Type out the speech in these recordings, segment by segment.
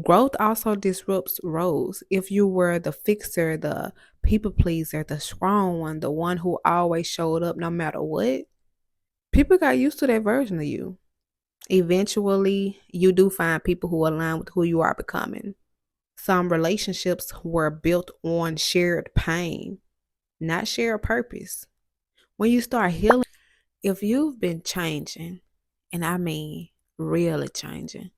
Growth also disrupts roles. If you were the fixer, the people pleaser, the strong one, the one who always showed up no matter what, people got used to that version of you. Eventually, you do find people who align with who you are becoming. Some relationships were built on shared pain, not shared purpose. When you start healing, if you've been changing, and I mean really changing,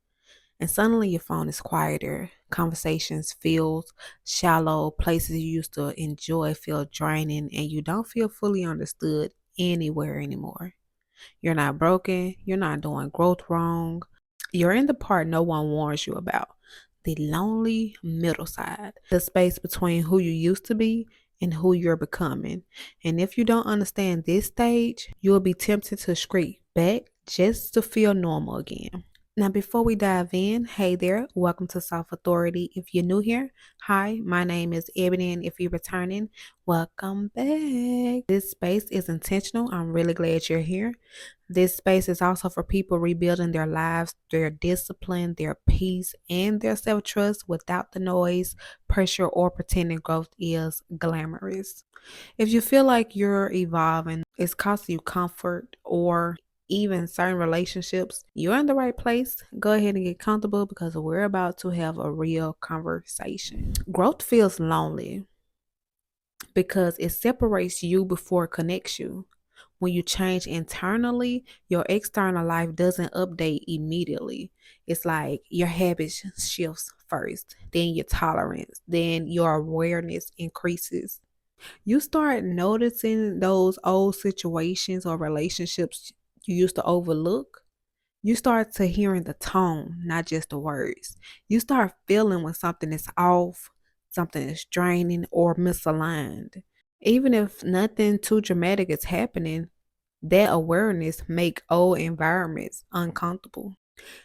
and suddenly your phone is quieter, conversations feel shallow, places you used to enjoy feel draining, and you don't feel fully understood anywhere anymore. You're not broken, you're not doing growth wrong. You're in the part no one warns you about. The lonely middle side, the space between who you used to be and who you're becoming. And if you don't understand this stage, you'll be tempted to scrape back just to feel normal again. Now, before we dive in, hey there, welcome to Self Authority. If you're new here, hi, my name is Ebony, and if you're returning, welcome back. This space is intentional. I'm really glad you're here. This space is also for people rebuilding their lives, their discipline, their peace, and their self trust without the noise, pressure, or pretending growth is glamorous. If you feel like you're evolving, it's costing you comfort or even certain relationships, you're in the right place. Go ahead and get comfortable because we're about to have a real conversation. Growth feels lonely because it separates you before it connects you. When you change internally, your external life doesn't update immediately. It's like your habits shifts first, then your tolerance, then your awareness increases. You start noticing those old situations or relationships you used to overlook. You start to hearing the tone, not just the words. You start feeling when something is off, something is draining or misaligned. Even if nothing too dramatic is happening, that awareness make old environments uncomfortable.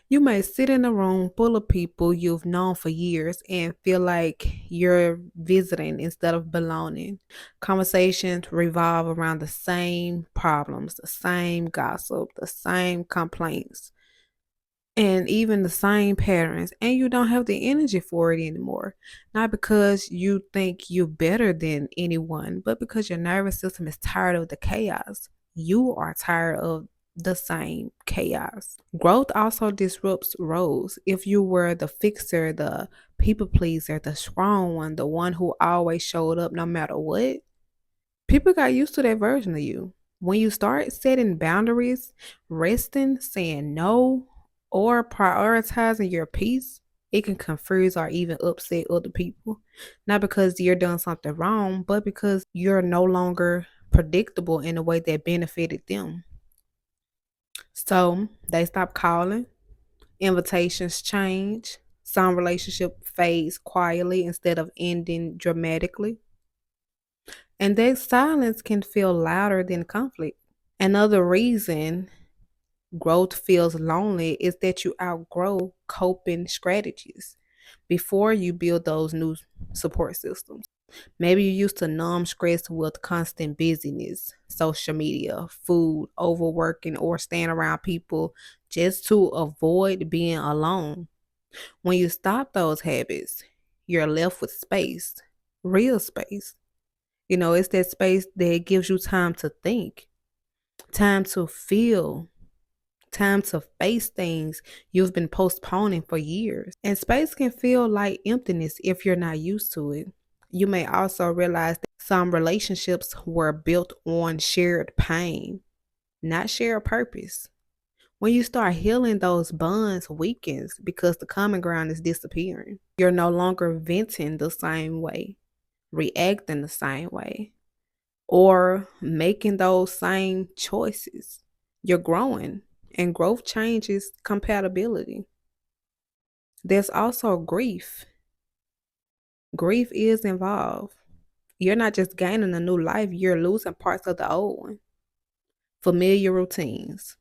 You may sit in a room full of people you've known for years and feel like you're visiting instead of belonging. Conversations revolve around the same problems, the same gossip, the same complaints, and even the same patterns, and you don't have the energy for it anymore. Not because you think you're better than anyone, but because your nervous system is tired of the chaos. You are tired of the same chaos. Growth also disrupts roles. If you were the fixer, the people pleaser, the strong one, the one who always showed up no matter what, people got used to that version of you. When you start setting boundaries, resting, saying no, or prioritizing your peace, it can confuse or even upset other people. Not because you're doing something wrong, but because you're no longer predictable in a way that benefited them. So they stop calling, invitations change, some relationship fades quietly instead of ending dramatically. And that silence can feel louder than conflict. Another reason growth feels lonely is that you outgrow coping strategies before you build those new support systems. Maybe you used to numb stress with constant busyness, social media, food, overworking, or staying around people just to avoid being alone. When you stop those habits, you're left with space, real space. It's that space that gives you time to think, time to feel, time to face things you've been postponing for years. And space can feel like emptiness if you're not used to it. You may also realize that some relationships were built on shared pain, not shared purpose. When you start healing, those bonds weakens because the common ground is disappearing. You're no longer venting the same way, reacting the same way, or making those same choices. You're growing, and growth changes compatibility. There's also grief. Grief is involved. You're not just gaining a new life, you're losing parts of the old one. Familiar routines,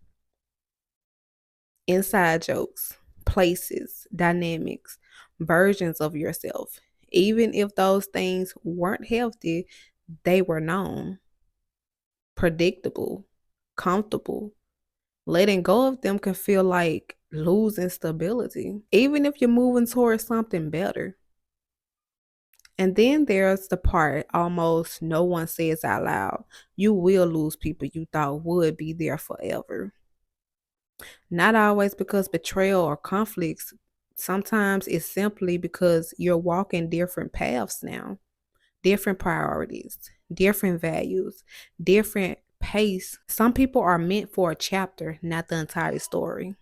inside jokes, places, dynamics, versions of yourself. Even if those things weren't healthy, they were known, predictable, comfortable. Letting go of them can feel like losing stability, even if you're moving towards something better. And then there's the part almost no one says out loud. You will lose people you thought would be there forever. Not always because betrayal or conflicts. Sometimes it's simply because you're walking different paths now, different priorities, different values, different pace. Some people are meant for a chapter, not the entire story.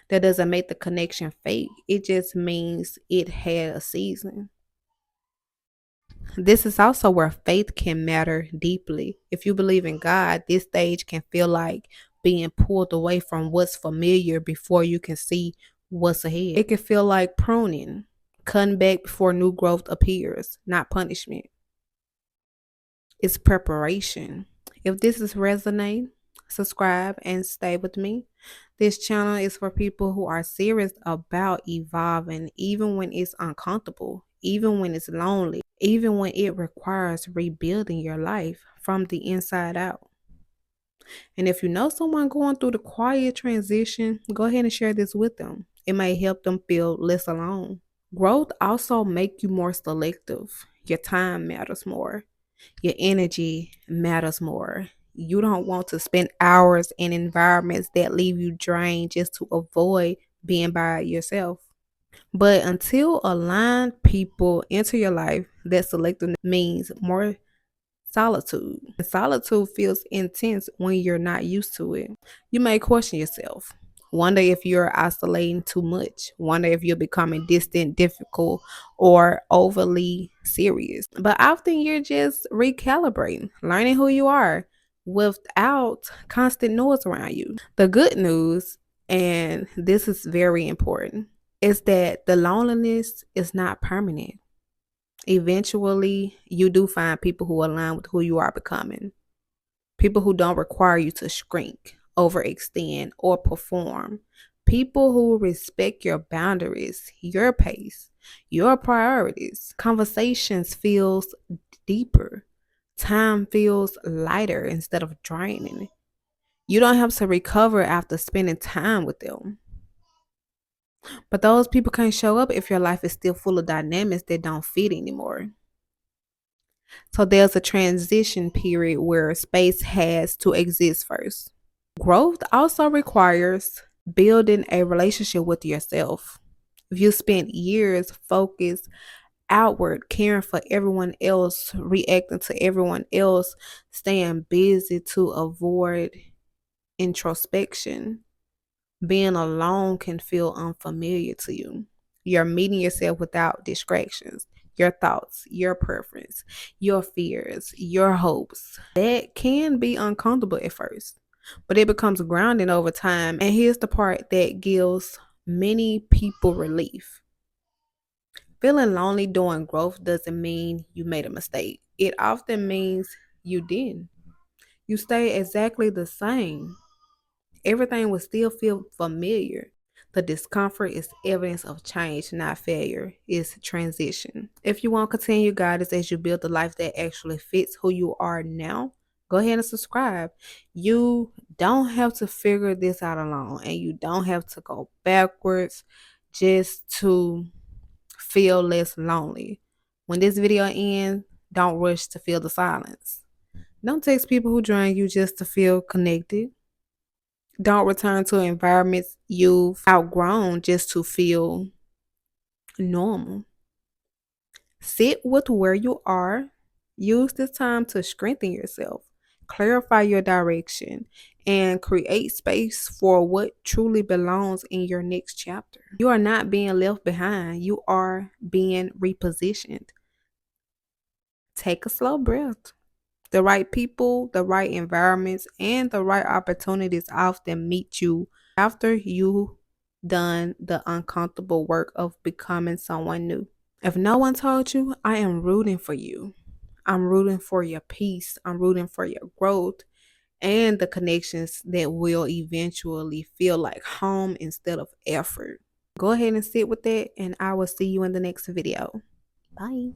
That doesn't make the connection fake. It just means it had a season. This is also where faith can matter deeply. If you believe in God, this stage can feel like being pulled away from what's familiar before you can see what's ahead. It can feel like pruning, cutting back before new growth appears, not punishment. It's preparation. If this is resonate, subscribe and stay with me. This channel is for people who are serious about evolving, even when it's uncomfortable, even when it's lonely, even when it requires rebuilding your life from the inside out. And if you know someone going through the quiet transition, go ahead and share this with them. It may help them feel less alone. Growth also make you more selective. Your time matters more. Your energy matters more. You don't want to spend hours in environments that leave you drained just to avoid being by yourself. But until aligned people enter your life, that selective means more solitude. And solitude feels intense when you're not used to it. You may question yourself. Wonder if you're isolating too much. Wonder if you're becoming distant, difficult, or overly serious. But often you're just recalibrating, learning who you are without constant noise around you. The good news, and this is very important, is that the loneliness is not permanent. Eventually, you do find people who align with who you are becoming. People who don't require you to shrink, overextend, or perform. People who respect your boundaries, your pace, your priorities. Conversations feels deeper. Time feels lighter instead of draining. You don't have to recover after spending time with them. But those people can't show up if your life is still full of dynamics that don't fit anymore. So there's a transition period where space has to exist first. Growth also requires building a relationship with yourself. If you spent years focused outward, caring for everyone else, reacting to everyone else, staying busy to avoid introspection, being alone can feel unfamiliar to you. You're meeting yourself without distractions, your thoughts, your preference, your fears, your hopes. That can be uncomfortable at first, but it becomes grounding over time. And here's the part that gives many people relief. Feeling lonely during growth doesn't mean you made a mistake. It often means you didn't. You stay exactly the same. Everything will still feel familiar. The discomfort is evidence of change, not failure. It's transition. If you want to continue guidance as you build the life that actually fits who you are now, go ahead and subscribe. You don't have to figure this out alone, and you don't have to go backwards just to feel less lonely. When this video ends, don't rush to feel the silence. Don't text people who drain you just to feel connected. Don't return to environments you've outgrown just to feel normal. Sit with where you are. Use this time to strengthen yourself, clarify your direction, and create space for what truly belongs in your next chapter. You are not being left behind, you are being repositioned. Take a slow breath. The right people, the right environments, and the right opportunities often meet you after you done the uncomfortable work of becoming someone new. If no one told you, I am rooting for you. I'm rooting for your peace. I'm rooting for your growth and the connections that will eventually feel like home instead of effort. Go ahead and sit with that, and I will see you in the next video. Bye.